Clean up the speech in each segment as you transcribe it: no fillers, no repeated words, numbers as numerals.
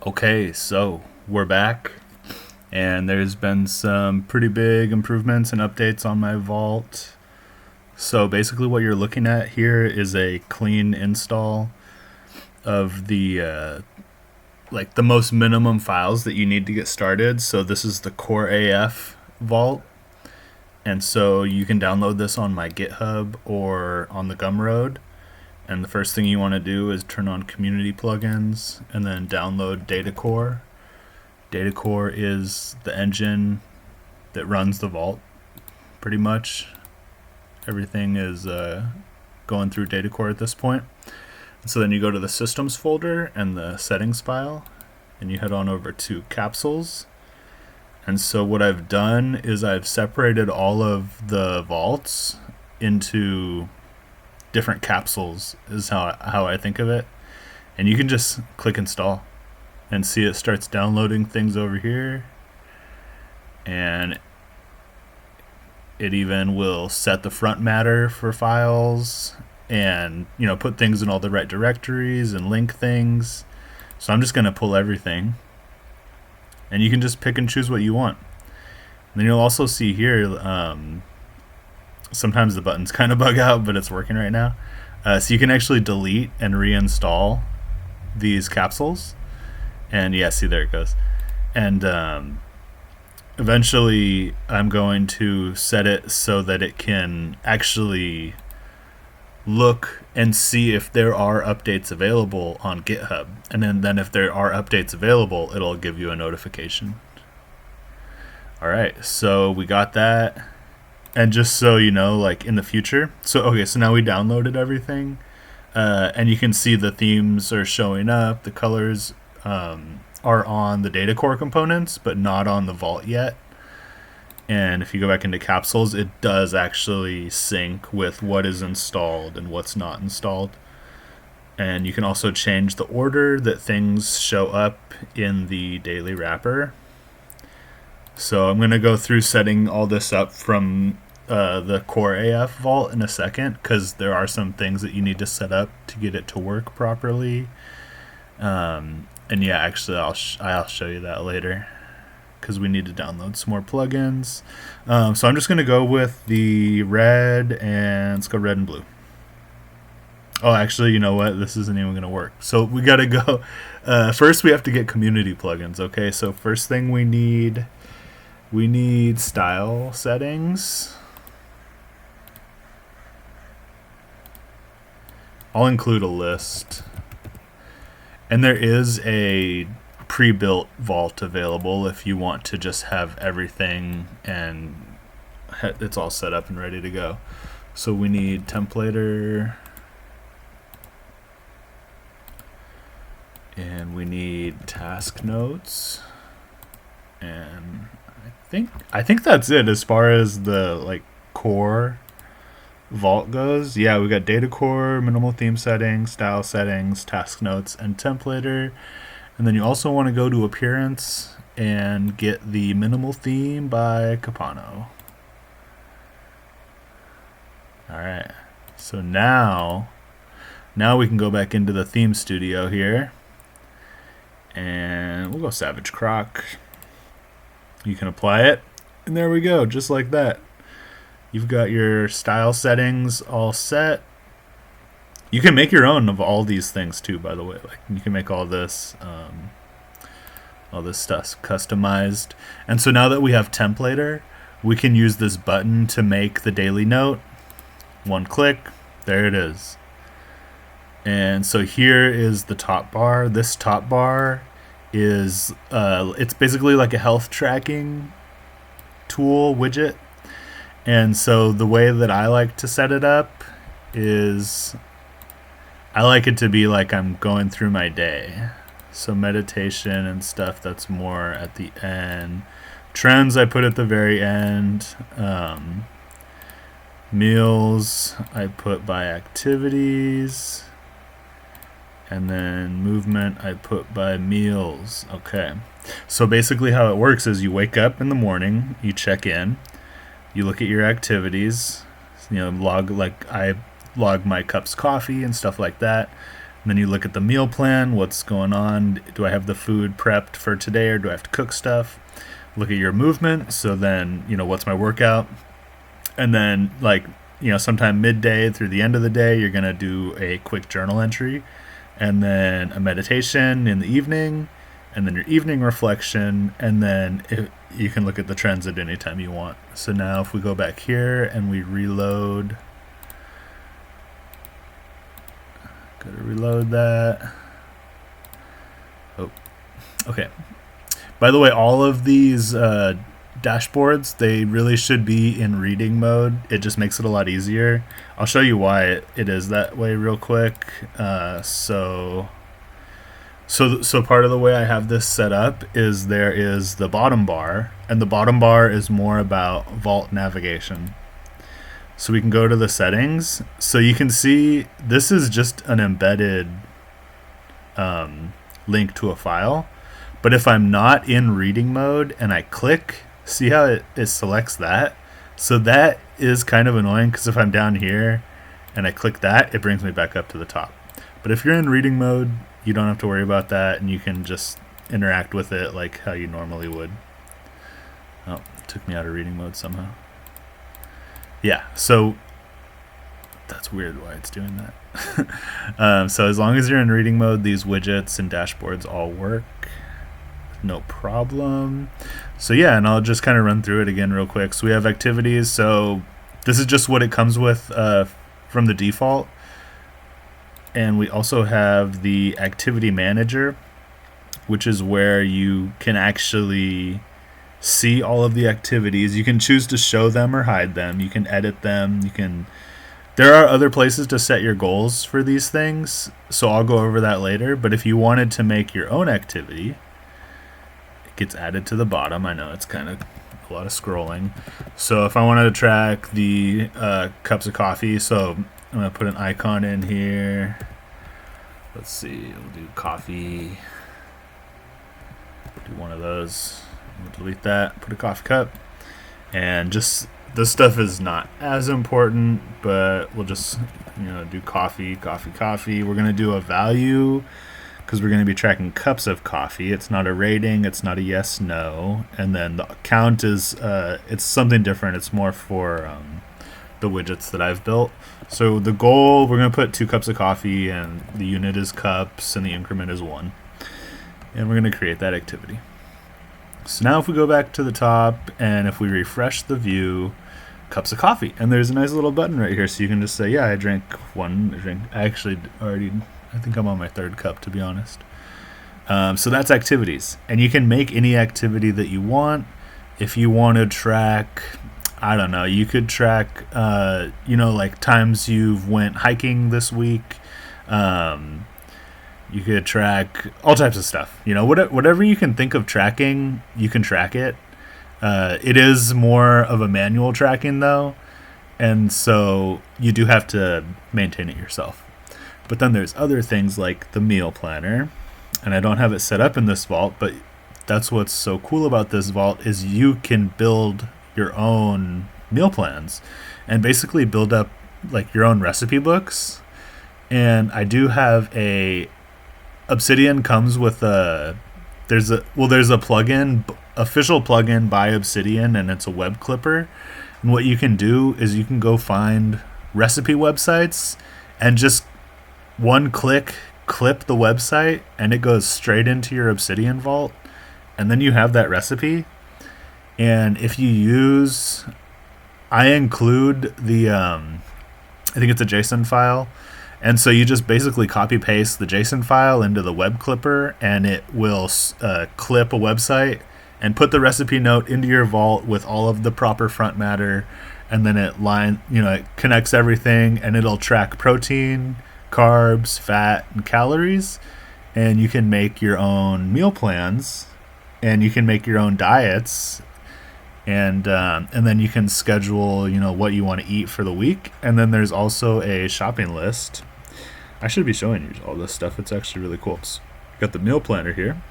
Okay, so we're back, and there's been some pretty big improvements and updates on my vault. So basically, what you're looking at here is a clean install of the most minimum files that you need to get started. So this is the Core AF vault, and so you can download this on my GitHub or on the Gumroad. And the first thing you want to do is turn on community plugins and then download Datacore. Datacore is the engine that runs the vault, pretty much. Everything is going through Datacore at this point. So then you go to the systems folder and the settings file, and you head on over to capsules. And so what I've done is I've separated all of the vaults into different capsules, is how I think of it. And you can just click install and see it starts downloading things over here, and it even will set the front matter for files and put things in all the right directories and link things. So I'm just going to pull everything, and you can just pick and choose what you want. And then you'll also see here, sometimes the buttons kind of bug out, but it's working right now. So you can actually delete and reinstall these capsules. And yeah, see, there it goes. And eventually I'm going to set it so that it can actually look and see if there are updates available on GitHub. And then if there are updates available, it'll give you a notification. All right, so we got that. And just so you know, like in the future, so now we downloaded everything, and you can see the themes are showing up. The colors are on the Datacore components, but not on the vault yet. And if you go back into capsules, it does actually sync with what is installed and what's not installed. And you can also change the order that things show up in the daily wrapper. So I'm going to go through setting all this up from the Core AF vault in a second, because there are some things that you need to set up to get it to work properly. And yeah, actually I'll show you that later, because we need to download some more plugins. So I'm just going to go with the red, and let's go red and blue. Oh, actually, you know what? This isn't even going to work. So we got to go. First, we have to get community plugins. Okay, so first thing we need style settings. I'll include a list. And there is a pre-built vault available if you want to just have everything and it's all set up and ready to go. So we need templater, and we need task notes, and I think that's it as far as the core vault goes. Yeah, we got Datacore, minimal theme settings, style settings, task notes, and templater. And then you also want to go to appearance and get the minimal theme by Capano. Alright, so now we can go back into the theme studio here, and we'll go Savage Croc. You can apply it, and there we go, just like that. You've got your style settings all set. You can make your own of all these things too, by the way. You can make all this stuff customized. And so now that we have templater, we can use this button to make the daily note. One click, there it is. And so here is the top bar. This top bar is it's basically like a health tracking tool widget. And so the way that I like to set it up is I like it to be like I'm going through my day. So meditation and stuff, that's more at the end. Trends I put at the very end. Meals I put by activities. And then movement I put by meals. Okay. So basically how it works is you wake up in the morning, you check in, you look at your activities, I log my cups of coffee and stuff like that. And then you look at the meal plan, what's going on, do I have the food prepped for today or do I have to cook stuff? Look at your movement, so then, what's my workout? And then, like, sometime midday through the end of the day, you're going to do a quick journal entry, and then a meditation in the evening, and then your evening reflection, and then you can look at the trends at any time you want. So now if we go back here and we reload, gotta reload that. Oh, okay. By the way, all of these dashboards, they really should be in reading mode. It just makes it a lot easier. I'll show you why it is that way real quick. So part of the way I have this set up is there is the bottom bar, and the bottom bar is more about Vault navigation. So we can go to the settings. So you can see this is just an embedded link to a file. But if I'm not in reading mode and I click, see how it selects that? So that is kind of annoying, because if I'm down here and I click that, it brings me back up to the top. But if you're in reading mode, you don't have to worry about that, and you can just interact with it like how you normally would. Oh, it took me out of reading mode somehow. Yeah, so that's weird why it's doing that. So as long as you're in reading mode, these widgets and dashboards all work. No problem. So yeah, and I'll just kind of run through it again real quick. So we have activities. So this is just what it comes with from the default. And we also have the activity manager, which is where you can actually see all of the activities. You can choose to show them or hide them. You can edit them. There are other places to set your goals for these things, so I'll go over that later. But if you wanted to make your own activity, it gets added to the bottom. I know it's kind of a lot of scrolling. So if I wanted to track the cups of coffee, so I'm going to put an icon in here. Let's see, we'll do coffee. Do one of those. We'll delete that, put a coffee cup. And just, this stuff is not as important, but we'll just, do coffee, coffee, coffee. We're going to do a value, because we're going to be tracking cups of coffee. It's not a rating, it's not a yes, no. And then the count is, it's something different. It's more for the widgets that I've built. So the goal, we're going to put 2 cups of coffee, and the unit is cups, and the increment is 1. And we're going to create that activity. So now if we go back to the top, and if we refresh the view, cups of coffee, and there's a nice little button right here, so you can just say, yeah, I drank one drink. I actually I think I'm on my 3rd cup, to be honest. So that's activities, and you can make any activity that you want. If you want to track, I don't know, you could track, like times you've went hiking this week. You could track all types of stuff. Whatever you can think of tracking, you can track it. It is more of a manual tracking, though, and so you do have to maintain it yourself. But then there's other things like the meal planner, and I don't have it set up in this vault, but that's what's so cool about this vault is you can build your own meal plans and basically build up like your own recipe books. And I do have Obsidian comes with there's a plugin, official plugin by Obsidian, and it's a web clipper. And what you can do is you can go find recipe websites and just one click clip the website, and it goes straight into your Obsidian vault, and then you have that recipe. And if you use, I include the I think it's a JSON file. And so you just basically copy paste the JSON file into the web clipper, and it will clip a website and put the recipe note into your vault with all of the proper front matter. And then it connects everything, and it'll track protein, carbs, fat, and calories. And you can make your own meal plans, and you can make your own diets. And then you can schedule, what you want to eat for the week. And then there's also a shopping list. I should be showing you all this stuff. It's actually really cool. Got the meal planner here.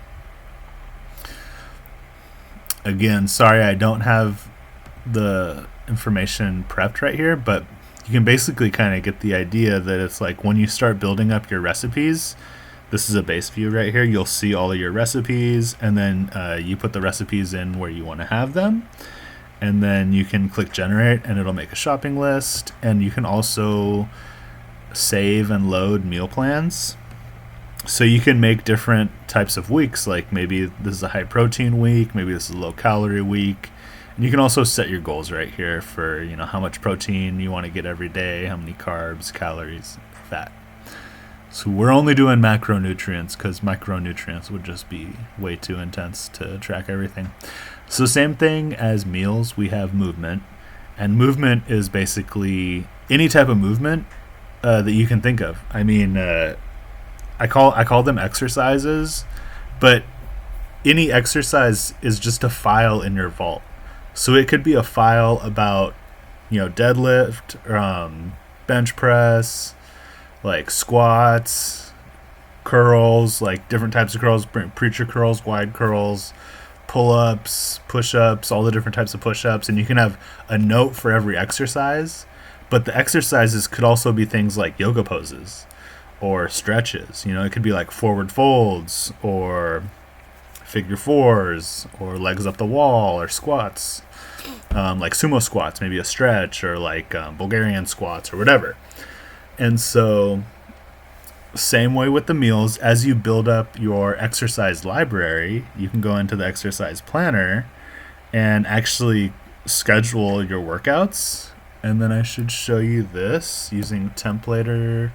Again, sorry I don't have the information prepped right here, but you can basically kind of get the idea that it's like when you start building up your recipes, this is a base view right here, you'll see all of your recipes, and then you put the recipes in where you want to have them, and then you can click generate and it'll make a shopping list. And you can also save and load meal plans, so you can make different types of weeks, like maybe this is a high protein week, maybe this is a low calorie week. And you can also set your goals right here for, you know, how much protein you want to get every day, how many carbs, calories, fat. So we're only doing macronutrients because micronutrients would just be way too intense to track everything. So same thing as meals, we have movement. And movement is basically any type of movement that you can think of. I mean, I call them exercises, but any exercise is just a file in your vault. So it could be a file about, you know, deadlift, bench press, like squats, curls, like different types of curls, preacher curls, wide curls, pull-ups, push-ups, all the different types of push-ups. And you can have a note for every exercise, but the exercises could also be things like yoga poses or stretches. You know, it could be like forward folds or figure fours or legs up the wall or squats, like sumo squats, maybe a stretch, or like Bulgarian squats or whatever. And so same way with the meals, as you build up your exercise library, you can go into the exercise planner and actually schedule your workouts. And then I should show you this using Templater.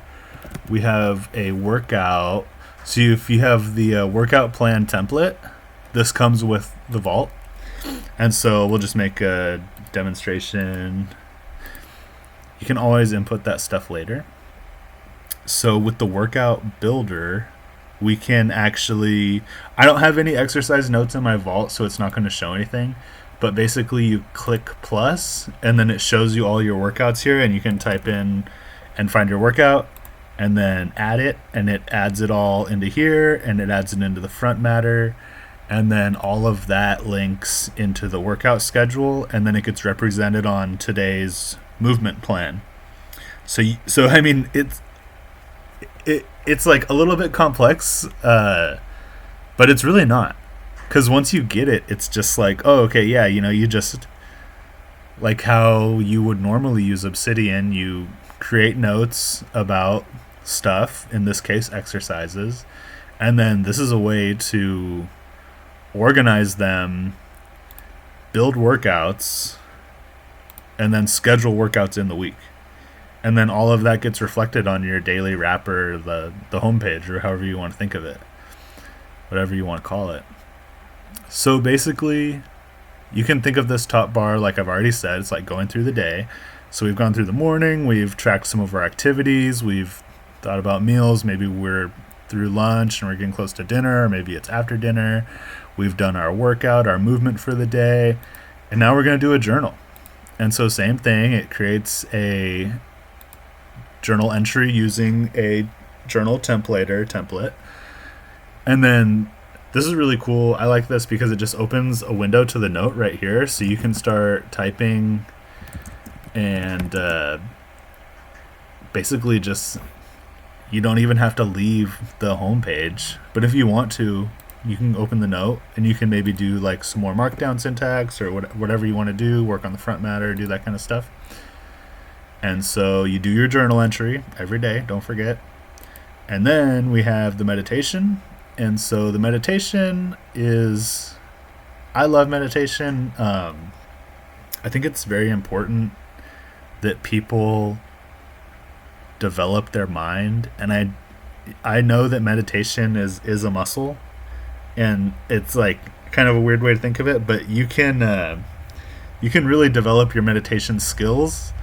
We have a workout. So if you have the workout plan template, this comes with the vault. And so we'll just make a demonstration. You can always input that stuff later. So with the workout builder, we can actually, I don't have any exercise notes in my vault, so it's not going to show anything. But basically you click plus, and then it shows you all your workouts here, and you can type in and find your workout, and then add it, and it adds it all into here, and it adds it into the front matter, and then all of that links into the workout schedule, and then it gets represented on today's movement plan. So I mean, it's like a little bit complex, but it's really not, because once you get it, it's just like, oh, okay, yeah, you know, you just, like how you would normally use Obsidian, you create notes about stuff, in this case exercises, and then this is a way to organize them, build workouts, and then schedule workouts in the week. And then all of that gets reflected on your daily wrapper, the homepage, or however you want to think of it, whatever you want to call it. So basically, you can think of this top bar, like I've already said, it's like going through the day. So we've gone through the morning, we've tracked some of our activities, we've thought about meals, maybe we're through lunch and we're getting close to dinner, or maybe it's after dinner. We've done our workout, our movement for the day, and now we're going to do a journal. And so same thing, it creates a journal entry using a journal template. And then this is really cool. I like this because it just opens a window to the note right here, so you can start typing and basically just, you don't even have to leave the home page, but if you want to, you can open the note and you can maybe do like some more markdown syntax or whatever you want to do, work on the front matter, do that kind of stuff. And so you do your journal entry every day, don't forget. And then we have the meditation. And so the meditation is, I love meditation. I think it's very important that people develop their mind. And I know that meditation is a muscle. And it's like kind of a weird way to think of it, but you can really develop your meditation skills.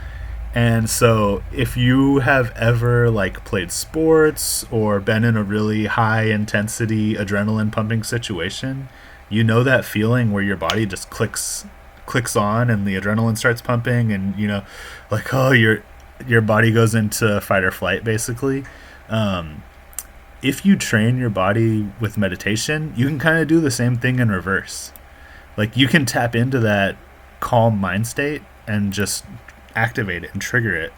And so if you have ever like played sports or been in a really high intensity adrenaline pumping situation, you know that feeling where your body just clicks on and the adrenaline starts pumping, and you know, like, oh, your body goes into fight or flight basically. If you train your body with meditation, you can kind of do the same thing in reverse. Like you can tap into that calm mind state and just activate it and trigger it.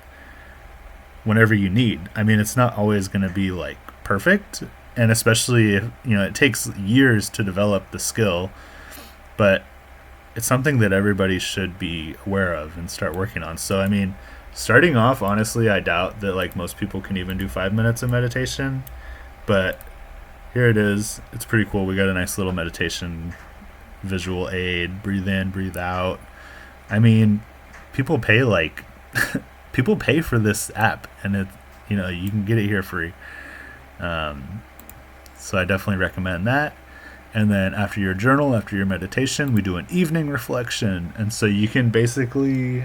whenever you need. I mean, it's not always going to be like perfect, and especially if, you know, it takes years to develop the skill, but it's something that everybody should be aware of and start working on. So I mean, starting off, honestly, I doubt that like most people can even do 5 minutes of meditation, but here it is. It's pretty cool. We got a nice little meditation visual aid, breathe in, breathe out. I mean, people pay like people pay for this app, and it, you know, you can get it here free. So I definitely recommend that. And then after your journal, after your meditation, we do an evening reflection. And so you can basically,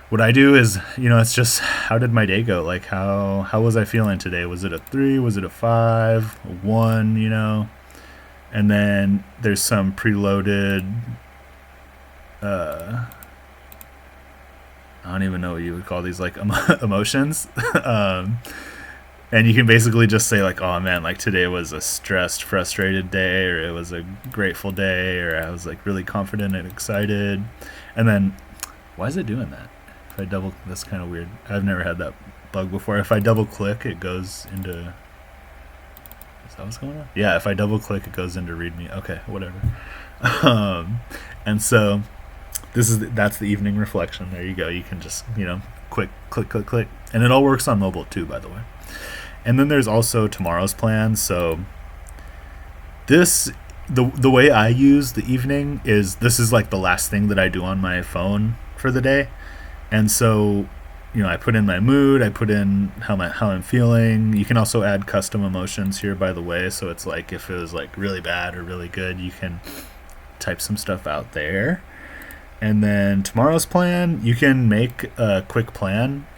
what I do is, you know, it's just, how did my day go? Like, how was I feeling today? Was it a 3? Was it a 5? A 1, you know? And then there's some preloaded, I don't even know what you would call these, like emotions. And you can basically just say like, oh man, like today was a stressed, frustrated day, or it was a grateful day, or I was like really confident and excited. And then, why is it doing that? If I double, that's kind of weird. I've never had that bug before. If I double click, it goes into, is that what's going on? Yeah, if I double click, it goes into README. Okay, whatever. And so that's the evening reflection. There you go. You can just, you know, quick click, click, click. And it all works on mobile too, by the way. And then there's also tomorrow's plan. So this, the way I use the evening is, this is like the last thing that I do on my phone for the day. And so, you know, I put in my mood, I put in how I'm feeling. You can also add custom emotions here, by the way. So it's like, if it was like really bad or really good, you can type some stuff out there. And then tomorrow's plan, you can make a quick plan.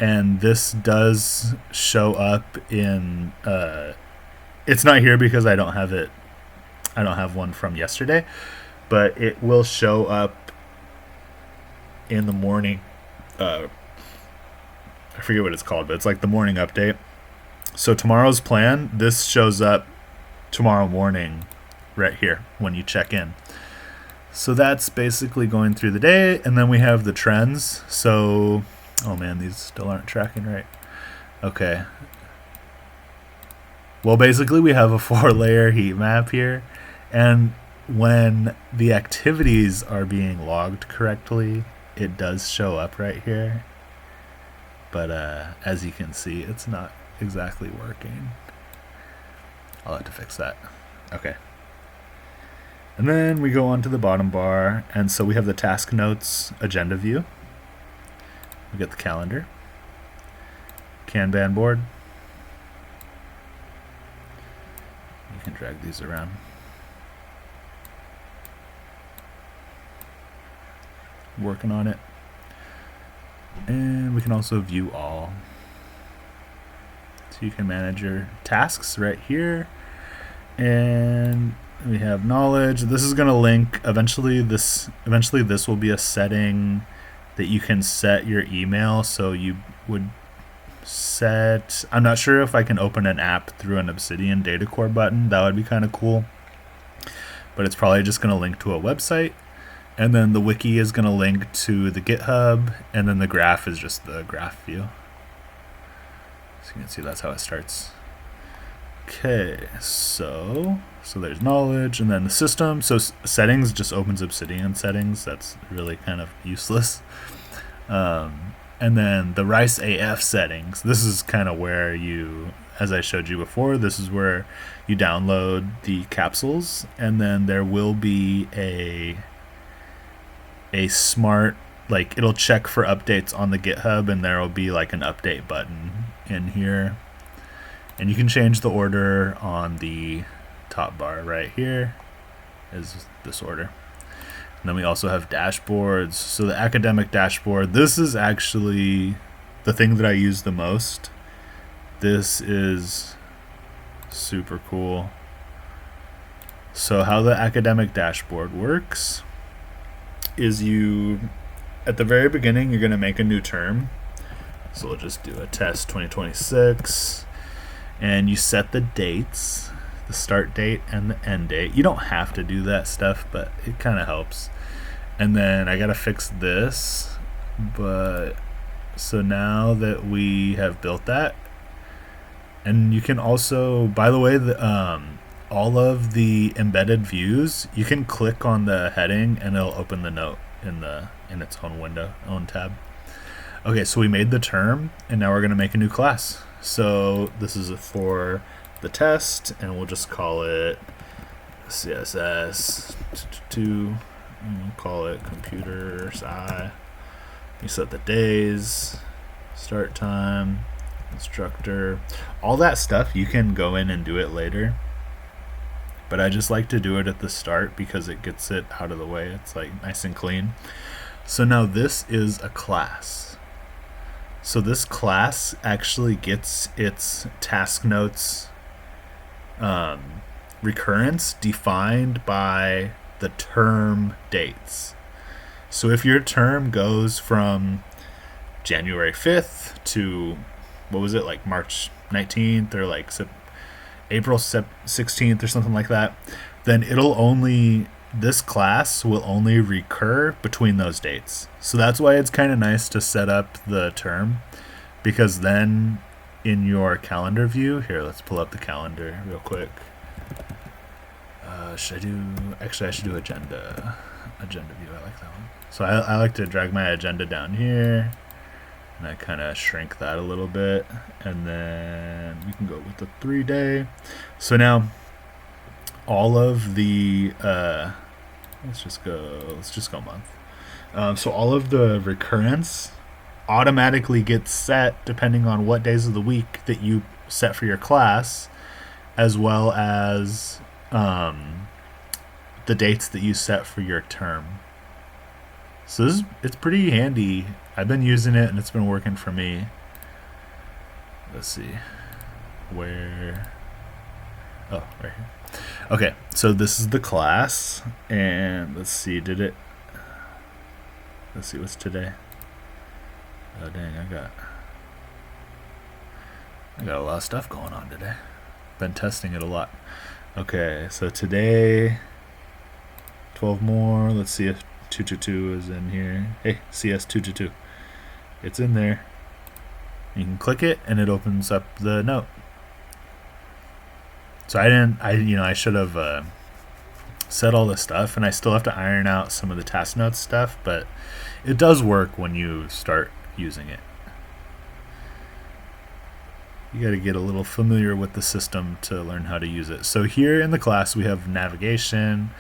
And this does show up in, it's not here because I don't have it, I don't have one from yesterday, but it will show up in the morning. I forget what it's called, but it's like the morning update. So tomorrow's plan, this shows up tomorrow morning right here when you check in. So that's basically going through the day. And then we have the trends. So, oh man, these still aren't tracking right. Okay. Well, basically we have a 4-layer heat map here. And when the activities are being logged correctly, it does show up right here. But as you can see, it's not exactly working. I'll have to fix that. Okay. And then we go on to the bottom bar. And so we have the task notes agenda view. We get the calendar, Kanban board. You can drag these around. Working on it. And we can also view all. So you can manage your tasks right here. And we have knowledge. This is going to link eventually. This will be a setting that you can set your email. So you would set, I'm not sure if I can open an app through an Obsidian Datacore button. That would be kind of cool. But it's probably just going to link to a website. And then the wiki is going to link to the GitHub. And then the graph is just the graph view. So you can see that's how it starts. Okay, so there's knowledge, and then the system. So settings just opens Obsidian settings. That's really kind of useless. And then the Rice AF settings. This is kind of where you, as I showed you before, this is where you download the capsules, and then there will be a smart, like, it'll check for updates on the GitHub, and there will be like an update button in here. And you can change the order on the top bar right here is this order. And then we also have dashboards. So the academic dashboard, this is actually the thing that I use the most. This is super cool. So how the academic dashboard works is you, at the very beginning, you're going to make a new term. So we'll just do a test 2026. And you set the dates, the start date and the end date. You don't have to do that stuff, but it kind of helps. And then I gotta fix this, but So now that we have built that, and you can also, by the way, all of the embedded views, you can click on the heading and it'll open the note in its own window, own tab. Okay, so we made the term, and now we're going to make a new class. So this is for the test, and we'll just call it CSS2. We'll call it computer sci. You set the days, start time, instructor, all that stuff. You can go in and do it later, but I just like to do it at the start because it gets it out of the way. It's like nice and clean. So now this is a class. So this class actually gets its task notes recurrence defined by the term dates. So if your term goes from January 5th to, what was it, like March 19th or like April 16th or something like that, then this class will only recur between those dates. So that's why it's kind of nice to set up the term, because then in your calendar view, here, let's pull up the calendar real quick. I should do agenda view. I like that one. So I like to drag my agenda down here, and I kind of shrink that a little bit, and then we can go with the 3-day. So now all of the let's just go month. So all of the recurrence automatically gets set depending on what days of the week that you set for your class, as well as the dates that you set for your term. So it's pretty handy. I've been using it and it's been working for me. Let's see. Where? Oh, right here. Okay, so this is the class, and let's see, let's see, what's today? Oh dang, I got a lot of stuff going on today. Been testing it a lot. Okay, so today, 12 more. Let's see if 222 is in here. Hey, CS222. It's in there. You can click it and it opens up the note. So I should have set all this stuff, and I still have to iron out some of the task notes stuff, but it does work when you start using it. You got to get a little familiar with the system to learn how to use it. So here in the class we have navigation,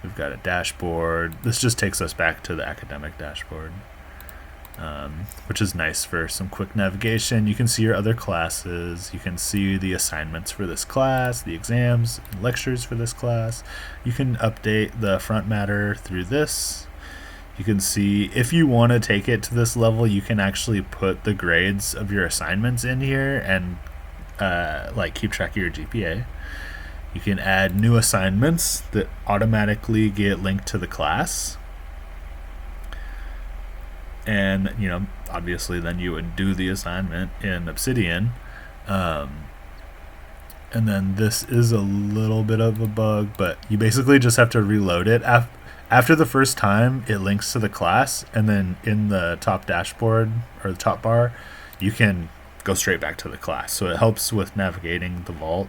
we've got a dashboard. This just takes us back to the academic dashboard, which is nice for some quick navigation. You can see your other classes, you can see the assignments for this class, the exams and lectures for this class. You can update the front matter through this. You can see, if you want to take it to this level, you can actually put the grades of your assignments in here and keep track of your GPA. You can add new assignments that automatically get linked to the class. And, obviously then you would do the assignment in Obsidian. And then this is a little bit of a bug, but you basically just have to reload it. After the first time, it links to the class, and then in the top dashboard or the top bar, you can go straight back to the class. So it helps with navigating the vault,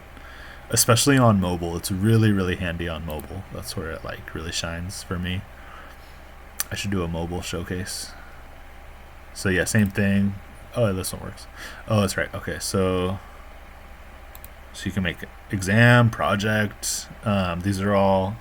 especially on mobile. It's really, really handy on mobile. That's where it really shines for me. I should do a mobile showcase. So yeah, same thing. Oh, this one works. Oh, that's right. Okay, so you can make exam, project. These are all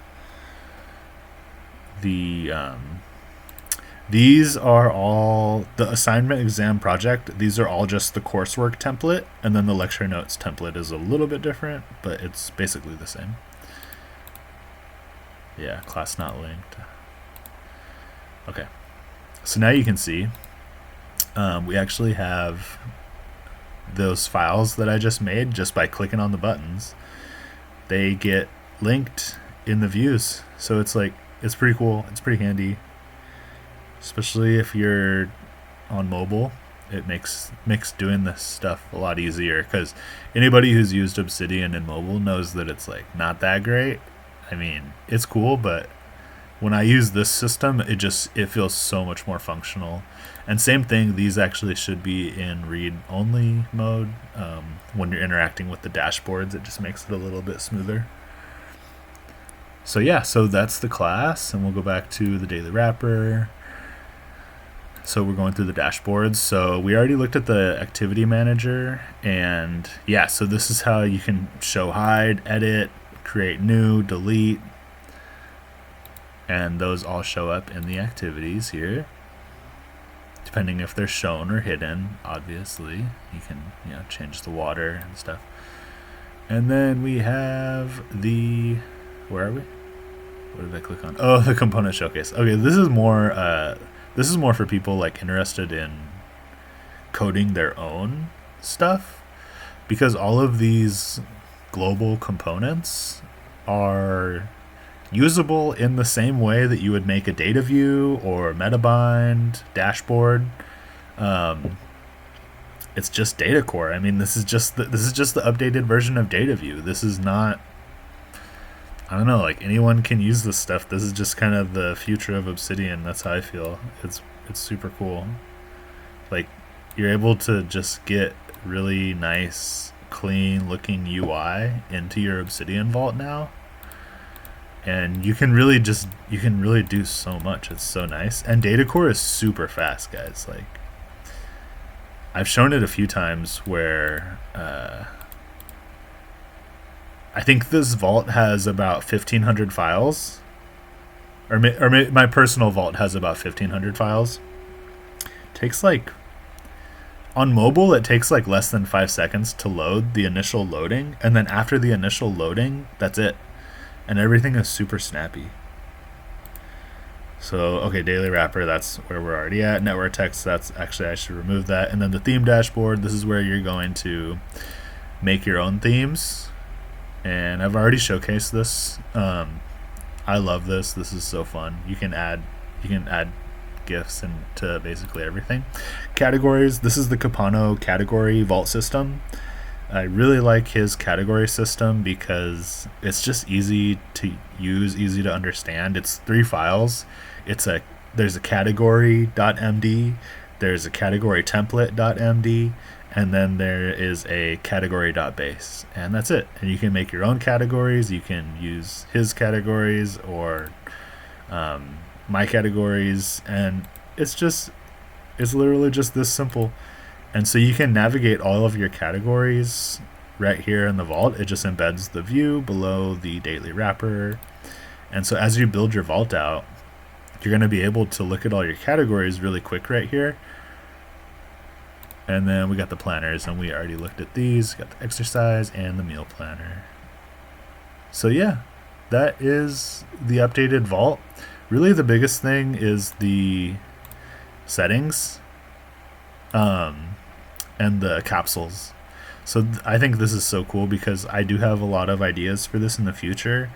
these are all the assignment, exam, project. These are all just the coursework template, and then the lecture notes template is a little bit different, but it's basically the same. Yeah, class not linked. Okay, so now you can see we actually have those files that I just made just by clicking on the buttons. They get linked in the views, so it's pretty cool. It's pretty handy, especially if you're on mobile. It makes doing this stuff a lot easier, because anybody who's used Obsidian in mobile knows that it's not that great. I mean, it's cool, but when I use this system, it feels so much more functional. And same thing, these actually should be in read-only mode. When you're interacting with the dashboards, it just makes it a little bit smoother. So yeah, so that's the class, and we'll go back to the daily wrapper. So we're going through the dashboards. So we already looked at the activity manager, and yeah, so this is how you can show, hide, edit, create new, delete, and those all show up in the activities here, depending if they're shown or hidden. Obviously, you can change the water and stuff. And then we have the, where are we? What did I click on? Oh, the component showcase. Okay, this is more for people like interested in coding their own stuff, because all of these global components are usable in the same way that you would make a Dataview or metabind dashboard. It's just Datacore. I mean, this is just the updated version of Dataview. This is not, I don't know, like anyone can use this stuff. This is just kind of the future of Obsidian. That's how I feel. It's super cool. Like, you're able to just get really nice, clean looking UI into your Obsidian vault now. And you can really do so much. It's so nice. And Datacore is super fast, guys. Like, I've shown it a few times where I think this vault has about 1,500 files, or my personal vault has about 1,500 files. Takes like, on mobile, it takes like less than 5 seconds to load the initial loading, and then after the initial loading, that's it. And everything is super snappy. So, okay, daily wrapper, that's where we're already at. Network text, that's actually, I should remove that. And then the theme dashboard, this is where you're going to make your own themes. And I've already showcased this. I love this. This is so fun. You can add GIFs into basically everything. Categories, this is the Capano category vault system. I really like his category system because it's just easy to use, easy to understand. It's 3 files. There's a category.md, there's a category template.md, and then there is a category.base, and that's it. And you can make your own categories. You can use his categories or my categories, and it's literally just this simple. And so you can navigate all of your categories right here in the vault. It just embeds the view below the daily wrapper. And so as you build your vault out, you're going to be able to look at all your categories really quick right here. And then we got the planners, and we already looked at these. Got the exercise and the meal planner. So yeah, that is the updated vault. Really the biggest thing is the settings. And the capsules. So I think this is so cool because I do have a lot of ideas for this in the future,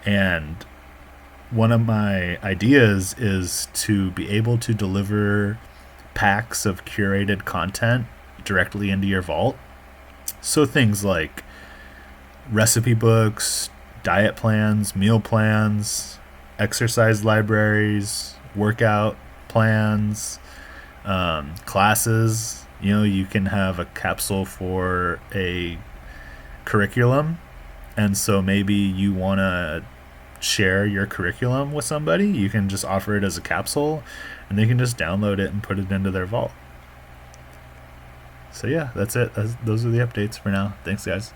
and one of my ideas is to be able to deliver packs of curated content directly into your vault. So things like recipe books, diet plans, meal plans, exercise libraries, workout plans, classes. You can have a capsule for a curriculum, and so maybe you want to share your curriculum with somebody. You can just offer it as a capsule, and they can just download it and put it into their vault. So yeah, that's it. Those are the updates for now. Thanks, guys.